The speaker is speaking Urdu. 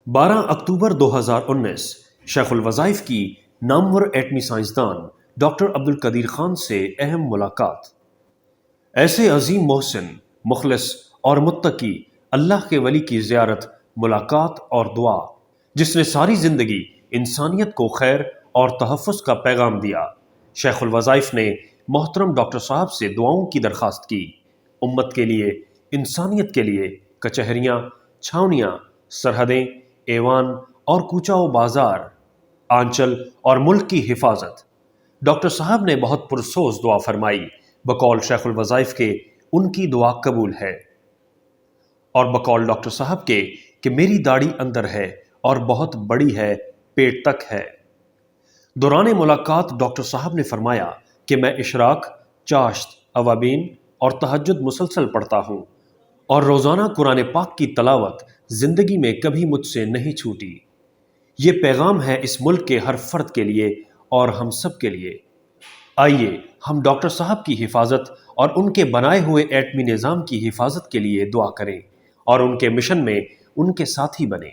12 اکتوبر 2019 شیخ الوظائف کی نامورایٹمی سائنسدان ڈاکٹر عبدالقدیر خان سے اہم ملاقات۔ ایسے عظیم محسن، مخلص اور متقی اللہ کے ولی کی زیارت، ملاقات اور دعا، جس نے ساری زندگی انسانیت کو خیر اور تحفظ کا پیغام دیا۔ شیخ الوظائف نے محترم ڈاکٹر صاحب سے دعاؤں کی درخواست کی، امت کے لیے، انسانیت کے لیے، کچہریاں، چھاونیاں، سرحدیں، ایوان اور کوچہ و بازار، آنچل اور ملک کی حفاظت۔ ڈاکٹر صاحب نے بہت پرسوز دعا فرمائی۔ بقول شیخ الوظائف کے ان کی دعا قبول ہے، اور بقول ڈاکٹر صاحب کے کہ میری داڑھی اندر ہے اور بہت بڑی ہے، پیٹ تک ہے۔ دوران ملاقات ڈاکٹر صاحب نے فرمایا کہ میں اشراق، چاشت، اوابین اور تہجد مسلسل پڑھتا ہوں، اور روزانہ قرآن پاک کی تلاوت زندگی میں کبھی مجھ سے نہیں چھوٹی۔ یہ پیغام ہے اس ملک کے ہر فرد کے لیے اور ہم سب کے لیے۔ آئیے ہم ڈاکٹر صاحب کی حفاظت اور ان کے بنائے ہوئے ایٹمی نظام کی حفاظت کے لیے دعا کریں اور ان کے مشن میں ان کے ساتھی بنیں۔